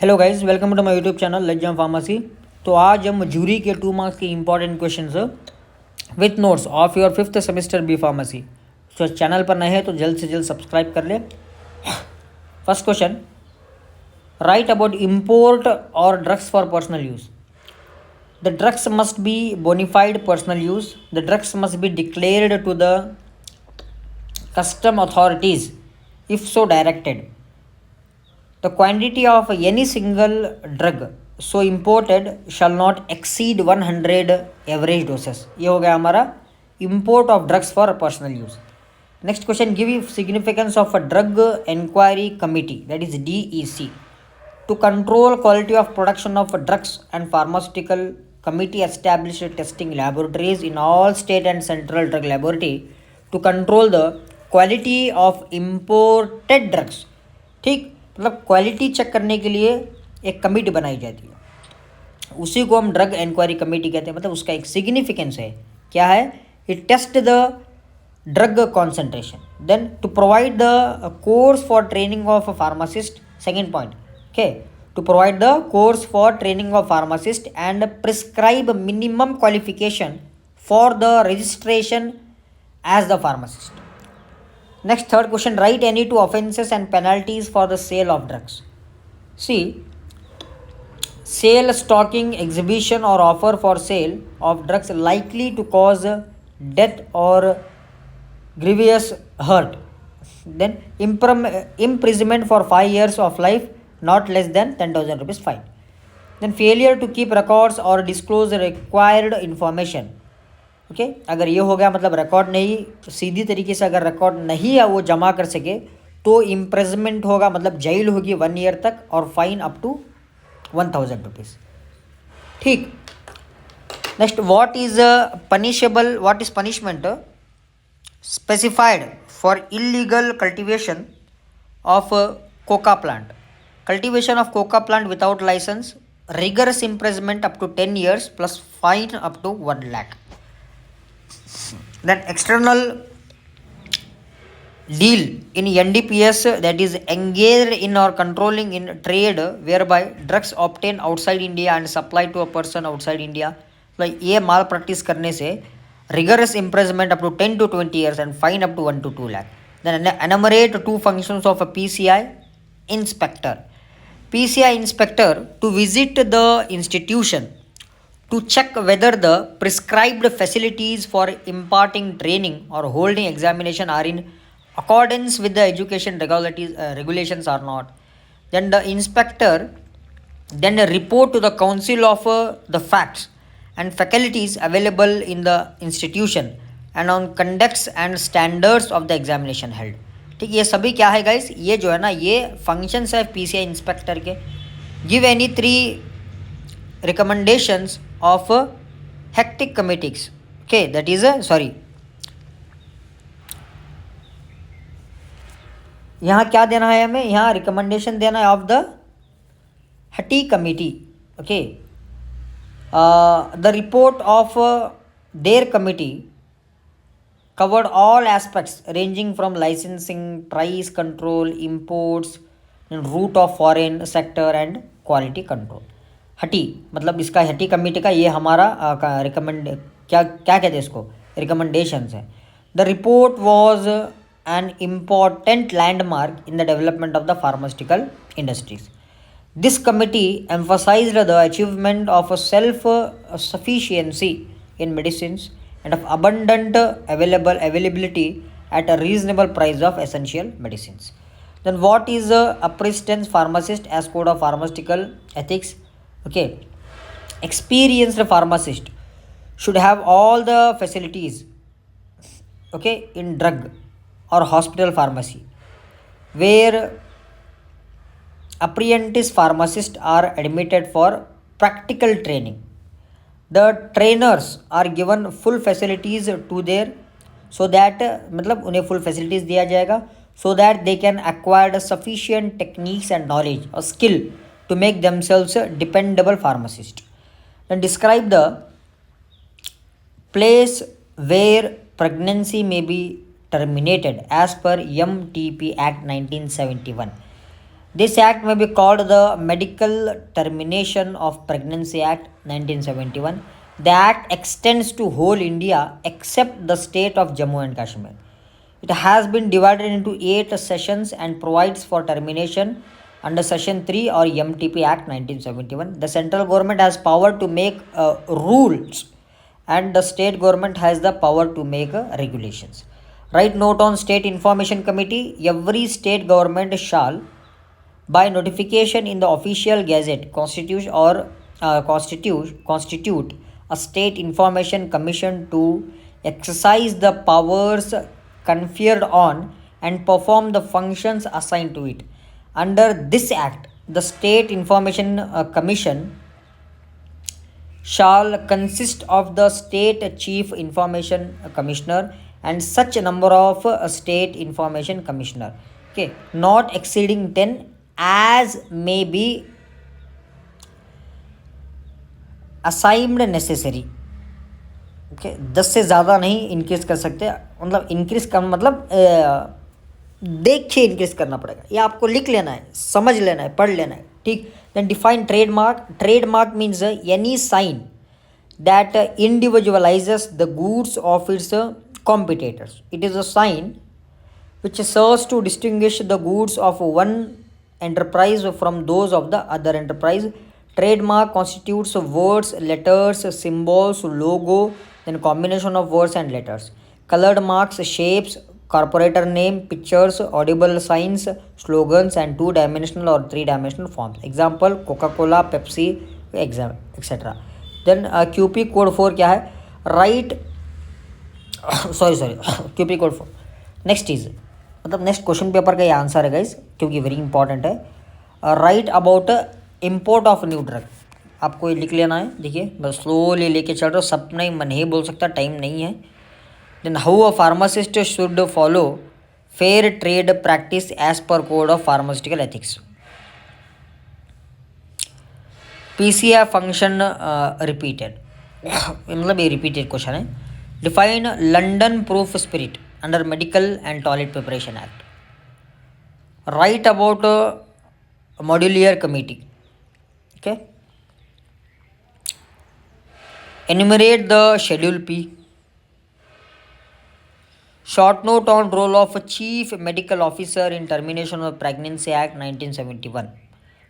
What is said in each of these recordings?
Hello guys, welcome to my YouTube channel let's jump pharmacy. तो आज हम जूरी के 2 मार्क्स के important questions with notes of your 5th semester B pharmacy. तो चैनल पर नए हैं तो जल्द से जल्द सब्सक्राइब कर ले। First question, right about import of drugs for personal use. The drugs must be bona fide personal use. The drugs must be declared to the custom authorities if so directed. The quantity of any single drug so imported shall not exceed 100 average doses. ये हो गया हमारा import of drugs for personal use. Next question, give significance of a drug enquiry committee, that is DEC. To control quality of production of drugs and pharmaceutical committee established testing laboratories in all state and central drug laboratory to control the quality of imported drugs. ठीक, मतलब quality check करने के लिए एक committee बनाई जाती है, उसी को हम ड्रग इंक्वायरी कमेटी कहते हैं। मतलब उसका एक सिग्निफिकेंस है, क्या है? It test the drug concentration, then to provide the course for training of pharmacist. Second point, okay, to provide the course for training of pharmacist and prescribe minimum qualification for the registration as the pharmacist. Next, third question, write any two offences and penalties for the sale of drugs. See, sale, stocking, exhibition or offer for sale of drugs likely to cause death or grievous hurt. Then imprisonment for 5 years of life, not less than 10,000 rupees fine. Then failure to keep records or disclose required information. Okay अगर ये हो गया, मतलब record नहीं, सीधी तरीके से अगर record नहीं है वो जमा कर सके तो इम्प्रिजमेंट होगा, मतलब जेल होगी 1 ईयर तक और फाइन अप टू 1,000 रुपीज़. ठीक. Next, what is punishable, what is punishment specified for illegal cultivation of coca plant. Cultivation of coca plant without licence, rigorous imprisonment up to 10 years plus fine up to 1 lakh. Then external deal in NDPS, that is engaged in or controlling in trade whereby drugs obtained outside India and supplied to a person outside India. like ये माल practice करने से rigorous imprisonment up to 10 to 20 years and fine up to 1 to 2 lakh. Then enumerate two functions of a PCI inspector. PCI inspector to visit the institution to check whether the prescribed facilities for imparting training or holding examination are in accordance with the education regulations or not. Then the inspector then report to the council of the facts and faculties available in the institution and on conducts and standards of the examination held. ठीक, ये सभी क्या है guys? ये जो है ना, ये फंक्शंस है पीसीआई इंस्पेक्टर के. Give any 3 recommendations of hectic committees. Okay, that is यहाँ क्या देना है हमें? यहाँ रिकमेंडेशन देना है ऑफ द हटी committee. Okay, the report of their committee covered all aspects ranging from licensing, price control, imports, route of foreign sector and quality control. हटी मतलब इसका हटी कमेटी का ये हमारा रिकमेंड क्या क्या कहते हैं इसको, रिकमेंडेशंस है. The report was an important landmark in the development of the pharmaceutical industries. This committee emphasized the achievement of self sufficiency in medicines and of abundant availability at a reasonable price of essential medicines. Then what is a precedence pharmacist as code of pharmaceutical ethics? Okay, experienced pharmacist should have all the facilities, okay, in drug or hospital pharmacy where apprentice pharmacists are admitted for practical training. The trainers are given full facilities to their, so that मतलब उन्हें full facilities दिया जाएगा so that they can acquire sufficient techniques and knowledge or skill to make themselves dependable pharmacists. Then describe the place where pregnancy may be terminated as per MTP Act 1971. This act may be called the Medical Termination of Pregnancy Act 1971. The act extends to whole India except the state of Jammu and Kashmir. It has been divided into 8 sessions and provides for termination under Section 3 or MTP Act 1971. The central government has power to make rules and the state government has the power to make regulations. Write note on State Information Committee. Every state government shall, by notification in the official gazette, constitute a state information commission to exercise the powers conferred on and perform the functions assigned to it. Under this act, the state information commission shall consist of the state chief information commissioner and such a number of state information commissioner, okay, not exceeding 10 as may be assigned necessary. Okay, 10 से ज़्यादा नहीं increase कर सकते. मतलब increase कर मतलब देख के इंक्रीज़ करना पड़ेगा. ये आपको लिख लेना है, समझ लेना है, पढ़ लेना है. ठीक. Then define trademark. Trademark means any sign that individualizes the goods of its competitors. It is a sign which serves to distinguish the goods of one enterprise from those of the other enterprise. Trademark constitutes words, letters, symbols, logo, then combination of words and letters. Colored marks, shapes, corporator name, pictures, audible signs, slogans, and 2-dimensional or 3-dimensional forms. Example: Coca-Cola, Pepsi, etc. Then QP code 4 क्या है? Right sorry QP code 4 next is मतलब next question paper का ये answer है guys, क्योंकि very important है. Write about import of new drug. आपको ये लिख लेना है. देखिए बस स्लोली लेके चल रहा हूँ, सब नहीं मैं नहीं बोल सकता, टाइम नहीं है. Then how a pharmacist should follow fair trade practice as per code of pharmaceutical ethics. PCI function repeated मतलब ये रिपीटेड क्वेश्चन है. Define London proof spirit under medical and toilet preparation act. Write about modular committee. Okay, enumerate the schedule P. Short note on role of chief medical officer in termination of pregnancy act 1971.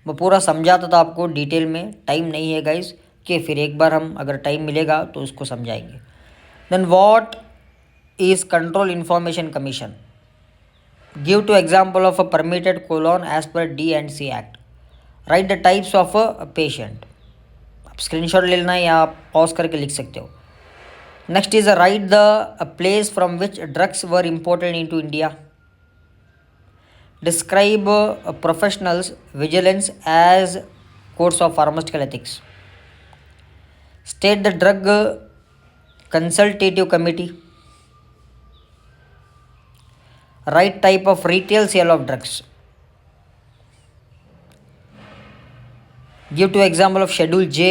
मैं पूरा समझाता था आपको detail में, time नहीं है guys, कि फिर एक बार हम अगर टाइम मिलेगा तो उसको समझाएंगे. Then what is control information commission. Give two example of a permitted colour as per D&C act. Write the types of a patient. आप स्क्रीनशॉट ले लेना है या आप पॉज करके लिख सकते हो. Next is write the place from which drugs were imported into India. Describe professionals' vigilance as codes of pharmaceutical ethics. State the drug consultative committee. Right type of retail sale of drugs. Give two example of Schedule J,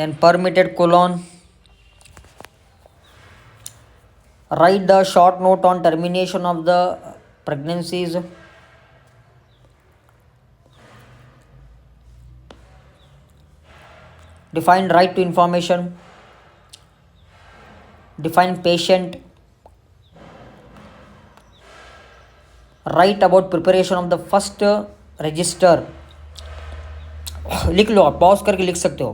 then permitted colon. Write the short note on termination of the pregnancies. Define right to information. Define patient. Write about preparation of the first register. लिख लो, आप pause करके लिख सकते हो.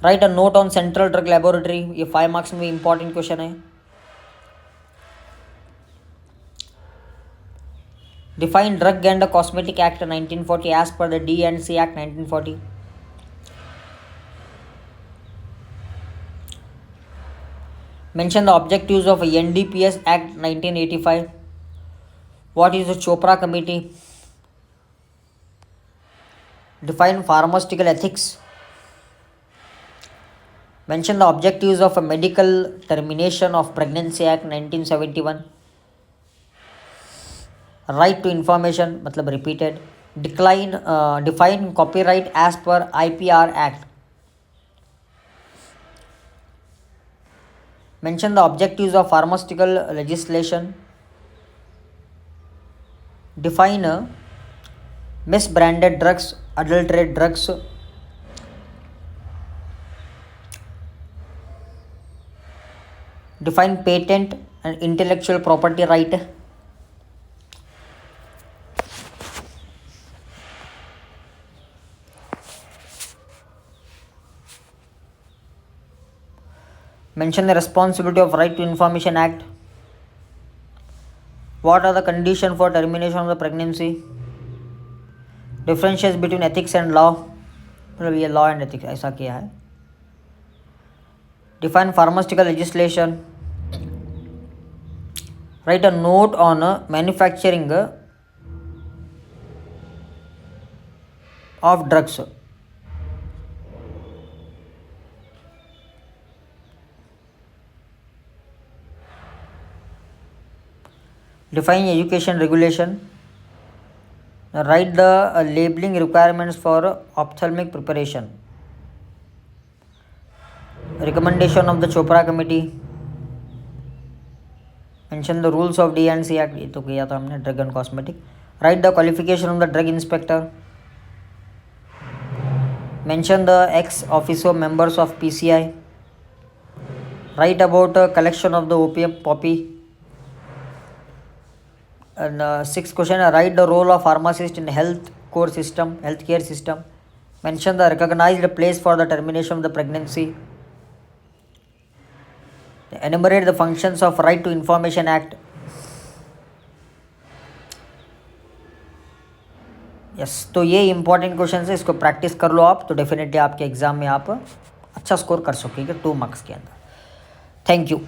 Right a note on central drug laboratory. ये 5 marks में important question है. Define Drug and Cosmetic Act 1940 as per the D&C Act 1940. Mention the objectives of NDPS Act 1985. What is the Chopra Committee? Define pharmaceutical ethics. Mention the objectives of a Medical Termination of Pregnancy Act 1971. Right to information मतलब repeated. Define copyright as per IPR act. Mention the objectives of pharmaceutical legislation. Define misbranded drugs, adulterate drugs, define patent and intellectual property right, mention the responsibility of right to information act, what are the conditions for termination of the pregnancy, differentiates between ethics and law, मतलब ये law and ethics ऐसा किया है, define pharmaceutical legislation, write a note on manufacturing of drugs, define education regulation, write the labeling requirements for ophthalmic preparation, recommendation of the Chopra committee, mention the rules of D&C Act, ये तो किया था हमने, drug and cosmetic, write the qualification of the drug inspector, mention the ex officio members of PCI, write about collection of the opium poppy, and sixth question, write the role of pharmacist in healthcare system, mention the recognized place for the termination of the pregnancy, enumerate the functions of right to information act. Yes, तो ये important question है, इसको practice कर लो आप, तो definitely आपके exam में आप अच्छा स्कोर कर सकेंगे 2 मार्क्स के अंदर। Thank you.